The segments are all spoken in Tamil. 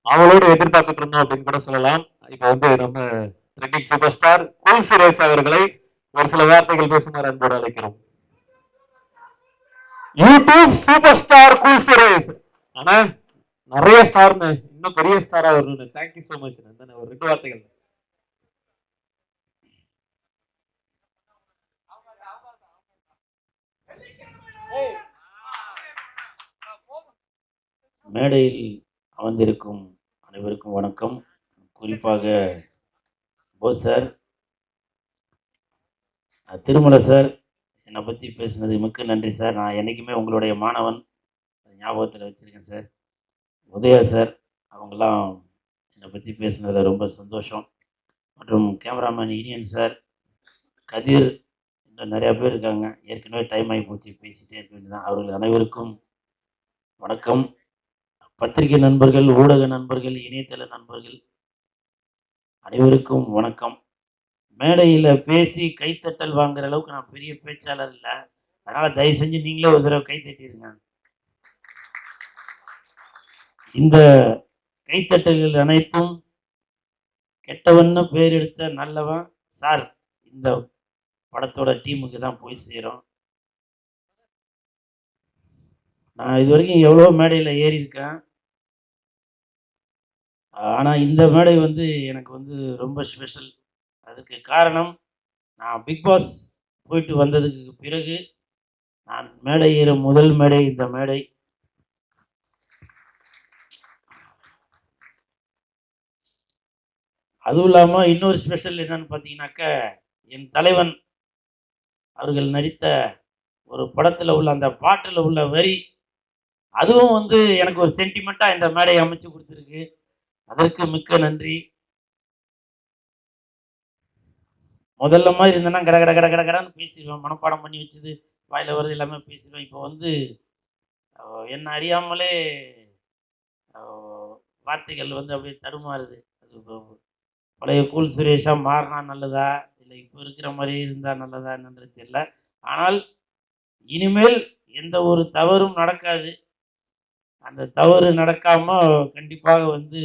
அவளோடு எதிர்பார்த்துட்டு இருந்தோம் அப்படின்னு கூட சொல்லலாம். இப்ப வந்து நம்ம trending super star cool Suresh அவர்களை ஒரு சில வார்த்தைகள் பேசுமாறு அன்போடு அழைக்கிறோம். YouTube super star cool Suresh. ஆனா நிறைய ஸ்டார்னு இன்னும் பெரிய ஸ்டாரா வரணும்னு. Thank you so much. ஒரு 2 வார்த்தைகள். மேடையில் அமர்ந்திருக்கும் அனைவருக்கும் வணக்கம். குறிப்பாக போஸ் சார், திருமலை சார் என்னை பற்றி பேசுனது மிக்க நன்றி சார். நான் என்றைக்குமே உங்களுடைய மாணவன், ஞாபகத்தில் வச்சுருக்கேன் சார். உதயா சார் அவங்களாம் என்னை பற்றி பேசுனதில் ரொம்ப சந்தோஷம். மற்றும் கேமராமேன் இனியன் சார், கதிர், இன்னும் நிறையா பேர் இருக்காங்க. ஏற்கனவே டைம் ஆகி போச்சு, பேசிகிட்டே இருக்க வேண்டியதான். அவர்கள் அனைவருக்கும் வணக்கம். பத்திரிகை நண்பர்கள், ஊடக நண்பர்கள், இணையதள நண்பர்கள் அனைவருக்கும் வணக்கம். மேடையில் பேசி கைத்தட்டல் வாங்குற அளவுக்கு நான் பெரிய பேச்சாளர் இல்லை. அதனால் தயவு செஞ்சு நீங்களே ஒரு தடவை கைத்தட்டிடுங்க. இந்த கைத்தட்டல்கள் அனைத்தும் கெட்டவன்னு பேர் எடுத்த நல்லவன் சார் இந்த படத்தோட டீமுக்கு தான் போய் சேரும். நான் இது வரைக்கும் எவ்வளோ மேடையில் ஏறி இருக்கேன். ஆனால் இந்த மேடை வந்து எனக்கு வந்து ரொம்ப ஸ்பெஷல். அதுக்கு காரணம், நான் பிக் பாஸ் போயிட்டு வந்ததுக்கு பிறகு நான் மேடை ஏற முதல் மேடை இந்த மேடை. அதுவும் இல்லாமல் இன்னொரு ஸ்பெஷல் என்னன்னு பார்த்தீங்கன்னாக்க, என் தலைவன் அவர்கள் நடித்த ஒரு படத்தில் உள்ள அந்த பாட்டில் உள்ள வரி, அதுவும் வந்து எனக்கு ஒரு சென்டிமெண்ட்டாக இந்த மேடையை அமைச்சு கொடுத்துருக்கு. அதற்கு மிக்க நன்றி. முதல்ல மாதிரி இருந்தேன்னா கட கட கட கட கடன்னு பேசிடுவேன். மனப்பாடம் பண்ணி வச்சது வாயில் வருது எல்லாமே பேசிடுவேன். இப்போ வந்து என்ன அறியாமலே வார்த்தைகள் வந்து அப்படியே தடுமாறுது. அது பழைய கூல் சுரேஷாக மாறினா நல்லதா, இல்லை இப்போ இருக்கிற மாதிரி இருந்தால் நல்லதா என்னன்றது தெரியல. ஆனால் இனிமேல் எந்த ஒரு தவறும் நடக்காது. அந்த தவறு நடக்காமல் கண்டிப்பாக வந்து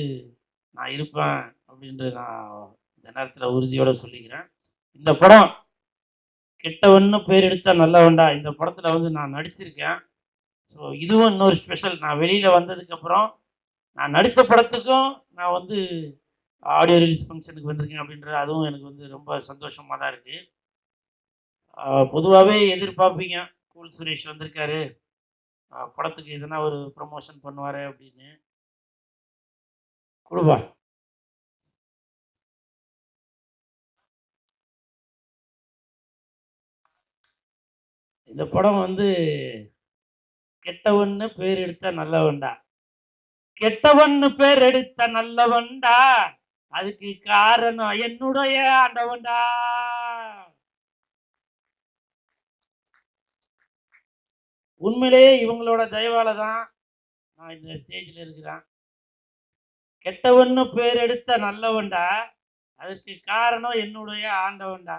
நான் இருப்பேன் அப்படின்ற நான் இந்த நேரத்தில் உறுதியோடு சொல்லிக்கிறேன். இந்த படம் கெட்டவன்னு பேர் எடுத்தா நல்லவன்டா, இந்த படத்தில் வந்து நான் நடிச்சிருக்கேன். ஸோ இதுவும் இன்னொரு ஸ்பெஷல். நான் வெளியில் வந்ததுக்கப்புறம் நான் நடித்த படத்துக்கும் நான் வந்து ஆடியோ ரிலீஸ் ஃபங்க்ஷனுக்கு வந்திருக்கேன் அப்படின்றது அதுவும் எனக்கு வந்து ரொம்ப சந்தோஷமாக தான் இருக்குது. பொதுவாகவே எதிர்பார்ப்பீங்க, கூல் சுரேஷ் வந்திருக்காரு, படத்துக்கு எதனா ஒரு ப்ரமோஷன் பண்ணுவார் அப்படின்னு. கொடுப்பா. இந்த படம் வந்து கெட்டவன்னு பேர் எடுத்த நல்லவன்டா. கெட்டவன்னு பேர் எடுத்த நல்லவன்டா, அதுக்கு காரணம் என்னுடைய ஆண்டவன்டா. உண்மையிலேயே இவங்களோட தயவால தான் நான் இந்த ஸ்டேஜில் இருக்கிறேன். கெட்டவன்னு பேர் எடுத்த நல்லவன்டா, அதுக்கு காரணம் என்னுடைய ஆண்டவன்டா.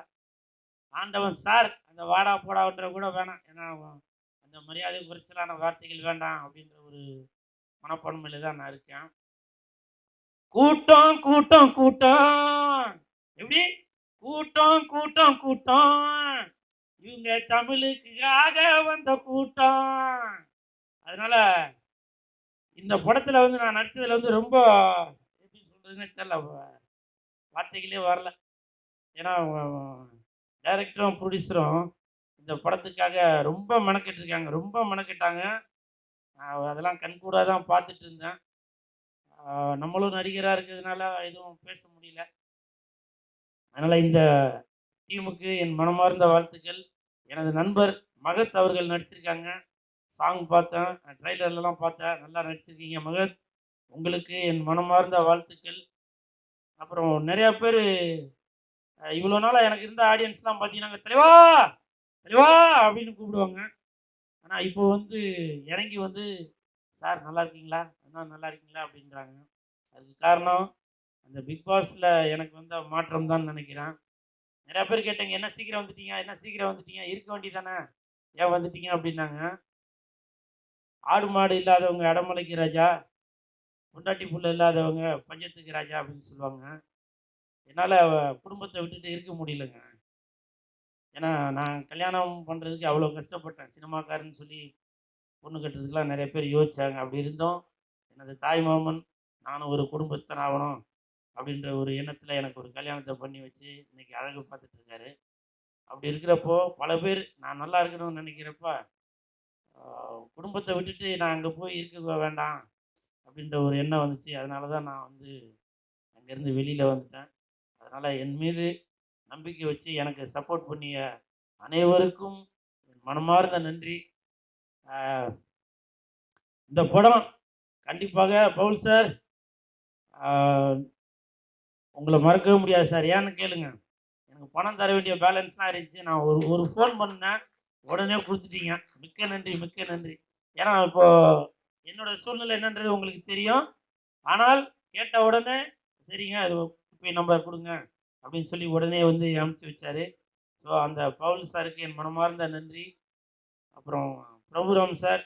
ஆண்டவன் சார் அந்த வாடா போடான்ற கூட வேணாம், ஏன்னா அந்த மரியாதை குறைச்சலான வார்த்தைகள் வேண்டாம் அப்படின்ற ஒரு மனப்பான்மையில தான் நான் இருக்கேன். கூட்டம் கூட்டம் கூட்டம், எப்படி கூட்டம் கூட்டம் கூட்டம், இவங்க தமிழுக்காக வந்த கூட்டம். அதனால இந்த படத்துல வந்து நான் நடிச்சதுல வந்து ரொம்ப எப்படி சொல்றதுன்னு தெரியல, வார்த்தைகளே வரல. ஏன்னா டைரக்டரும் ப்ரொடியூசரும் இந்த படத்துக்காக ரொம்ப மெனக்கெட்டுருக்காங்க, ரொம்ப மெனக்கெட்டாங்க. அதெல்லாம் கண்கூடாக தான் பார்த்துட்டு இருந்தேன். நம்மளும் நடிகராக இருக்கிறதுனால எதுவும் பேச முடியல. அதனால் இந்த டீமுக்கு என் மனமார்ந்த வாழ்த்துக்கள். எனது நண்பர் மகத் அவர்கள் நடிச்சிருக்காங்க. சாங் பார்த்தேன், ட்ரைலர்லாம் பார்த்தேன், நல்லா நடிச்சிருக்கீங்க மகத். உங்களுக்கு என் மனமார்ந்த வாழ்த்துக்கள். அப்புறம் நிறையா பேர் இவ்வளோ நாளாக எனக்கு இருந்த ஆடியன்ஸ்லாம் பார்த்தீங்கன்னா தலைவா தலைவா அப்படின்னு கூப்பிடுவாங்க. ஆனால் இப்போ வந்து இறங்கி வந்து சார் நல்லா இருக்கீங்களா, அண்ணா நல்லா இருக்கீங்களா அப்படின்றாங்க. அதுக்கு காரணம் அந்த பிக் பாஸில் எனக்கு வந்த மாற்றம் தான் நினைக்கிறேன். நிறையா பேர் கேட்டீங்க, என்ன சீக்கிரம் வந்துட்டீங்க, என்ன சீக்கிரம் வந்துட்டீங்க, இருக்க வேண்டியதானே, ஏன் வந்துட்டீங்க அப்படின்னாங்க. ஆடு மாடு இல்லாதவங்க அடமலைக்கு ராஜா, பொண்டாட்டி புள்ள இல்லாதவங்க பஞ்சத்துக்கு ராஜா அப்படின்னு சொல்லுவாங்க. என்னால் குடும்பத்தை விட்டுட்டு இருக்க முடியலங்க. ஏன்னா நான் கல்யாணம் பண்ணுறதுக்கு அவ்வளோ கஷ்டப்பட்டேன். சினிமாக்காரன்னு சொல்லி பொண்ணு கட்டுறதுக்கெலாம் நிறைய பேர் யோசிச்சாங்க. அப்படி இருந்தும் எனது தாய் மாமன் நானும் ஒரு குடும்பஸ்தன் ஆகணும் அப்படின்ற ஒரு எண்ணத்தில் எனக்கு ஒரு கல்யாணத்தை பண்ணி வச்சு இன்னைக்கு அழகு பார்த்துட்டு இருக்காரு. அப்படி இருக்கிறப்போ பல பேர் நான் நல்லா இருக்கணும்னு நினைக்கிறப்ப குடும்பத்தை விட்டுட்டு நான் அங்கே போய் இருக்க வேண்டாம் அப்படின்ற ஒரு எண்ணம் வந்துச்சு. அதனால தான் நான் வந்து அங்கேருந்து வெளியில் வந்துட்டேன். அதனால் என் மீது நம்பிக்கை வச்சு எனக்கு சப்போர்ட் பண்ணிய அனைவருக்கும் என் மனமார்ந்த நன்றி. ஆஹ் இந்த படம் கண்டிப்பாக பவுல் சார், உங்களை மறக்கவே முடியாது சார். ஏன்னு கேளுங்க, எனக்கு பணம் தர வேண்டிய பேலன்ஸ்லாம் இருந்துச்சு. நான் ஒரு ஒரு ஃபோன் பண்ணேன், உடனே கொடுத்துட்டீங்க. மிக்க நன்றி, மிக்க நன்றி. ஏன்னா இப்போது என்னோட சூழ்நிலை என்னன்றது உங்களுக்கு தெரியும். ஆனால் கேட்ட உடனே சரிங்க அது இப்போ நம்பர் கொடுங்க அப்படின்னு சொல்லி உடனே வந்து அனுப்பிச்சி வச்சார். ஸோ அந்த பவுல் சாருக்கு என் மனமார்ந்த நன்றி. அப்புறம் பிரபுராம் சார்,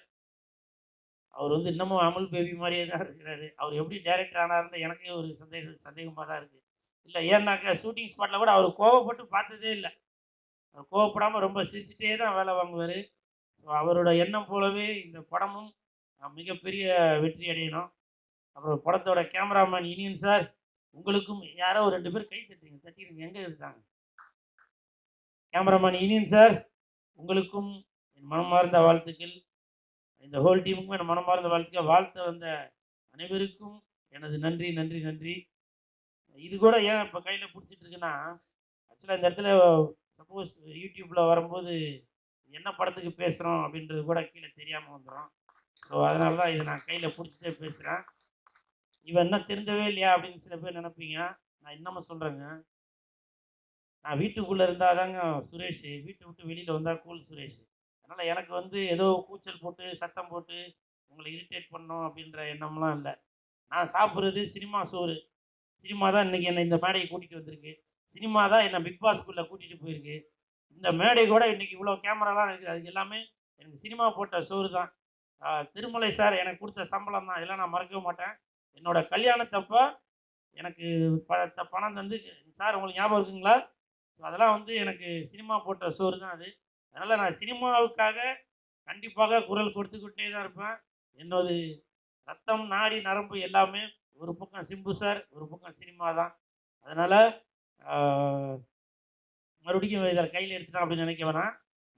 அவர் வந்து இன்னமும் அமுல் பேபி மாதிரியே தான் இருக்கிறாரு. அவர் எப்படி டைரக்டர் ஆனார்னு எனக்கே ஒரு சந்தேகமாக தான் இருக்குது. இல்லை ஏன்னாக்கா ஷூட்டிங் ஸ்பாட்டில் கூட அவர் கோவப்பட்டு பார்த்ததே இல்லை. அவர் கோவப்படாமல் ரொம்ப சிரிச்சுட்டே தான் வேலை வாங்குவார். ஸோ அவரோட எண்ணம் போலவே இந்த படமும் மிகப்பெரிய வெற்றி அடையணும். அப்புறம் படத்தோட கேமராமேன் இனியன் சார், உங்களுக்கும் யாரோ ஒரு 2 பேர் கை தட்டிடுங்க எங்கே இருக்காங்க? கேமராமேன் இனியன் சார், உங்களுக்கும் என் மனமார்ந்த வாழ்த்துக்கள். இந்த ஹோல் டீமுக்கும் என் மனமார்ந்த வாழ்த்துக்கள். வாழ்த்த வந்த அனைவருக்கும் எனது நன்றி, நன்றி, நன்றி. இது கூட ஏன் இப்போ கையில் பிடிச்சிட்டு இருக்குன்னா, ஆக்சுவலாக இந்த இடத்துல சப்போஸ் யூடியூப்பில் வரும்போது என்ன படத்துக்கு பேசுகிறோம் அப்படின்றது கூட கீழே தெரியாமல் வந்துடும். ஸோ அதனால தான் இதை நான் கையில் பிடிச்சிட்டே பேசுகிறேன். இவன் என்ன தெரிஞ்சவே இல்லையா அப்படின்னு சில பேர் நினைப்பீங்க. நான் இன்னமும் சொல்கிறேங்க, நான் வீட்டுக்குள்ளே இருந்தால் தாங்க சுரேஷ், வீட்டை விட்டு வெளியில் வந்தால் கூல் சுரேஷ். அதனால் எனக்கு வந்து ஏதோ கூச்சல் போட்டு சத்தம் போட்டு உங்களை இரிட்டேட் பண்ணோம் அப்படின்ற எண்ணம்லாம் இல்லை. நான் சாப்பிட்றது சினிமா சோறு. சினிமா தான் இன்றைக்கி என்னை இந்த மேடையை கூட்டிகிட்டு வந்திருக்கு. சினிமா தான் என்னை பிக் பாஸ்குள்ளே கூட்டிகிட்டு போயிருக்கு. இந்த மேடை கூட இன்றைக்கி இவ்வளோ கேமராலாம் இருக்குது. அதுக்கு எல்லாமே எனக்கு சினிமா போட்ட சோறு தான். திருமலை சார் எனக்கு கொடுத்த சம்பளம் தான். இதெல்லாம் நான் மறக்கவே மாட்டேன். என்னோடய கல்யாணத்தப்போ எனக்கு பணம் தந்து, சார் உங்களுக்கு ஞாபகம் இருக்குங்களா? ஸோ அதெல்லாம் வந்து எனக்கு சினிமா போட்ட சோறு தான் அது. அதனால் நான் சினிமாவுக்காக கண்டிப்பாக குரல் கொடுத்துக்கிட்டே தான் இருப்பேன். என்னோட ரத்தம், நாடி, நரம்பு எல்லாமே ஒரு பக்கம் சிம்பு சார், ஒரு பக்கம் சினிமா தான். அதனால் மறுபடியும் இதை கையில் எடுத்துட்டேன் அப்படின்னு நினைக்க வேணாம்.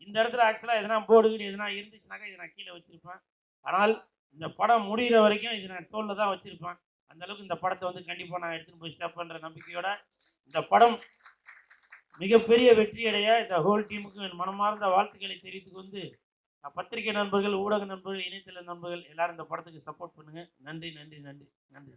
இந்த இடத்துல ஆக்சுவலாக எதனா போர்டு கீடு எதனா இருந்துச்சுனாக்கா இதை நான் கீழே வச்சுருப்பேன். ஆனால் இந்த படம் முடிகிற வரைக்கும் இது நான் தோளில் தான் வச்சுருப்பேன். அந்தளவுக்கு இந்த படத்தை வந்து கண்டிப்பாக நான் எடுத்துகிட்டு போய் சேர்ப்பேன்ற நம்பிக்கையோட இந்த படம் மிகப்பெரிய வெற்றியடைய இந்த ஹோல் டீமுக்கு என் மனமார்ந்த வாழ்த்துக்களை தெரிவித்துக்கு வந்து பத்திரிகை நண்பர்கள், ஊடக நண்பர்கள், இணையதள நண்பர்கள் எல்லாரும் இந்த படத்துக்கு சப்போர்ட் பண்ணுங்கள். நன்றி, நன்றி, நன்றி, நன்றி.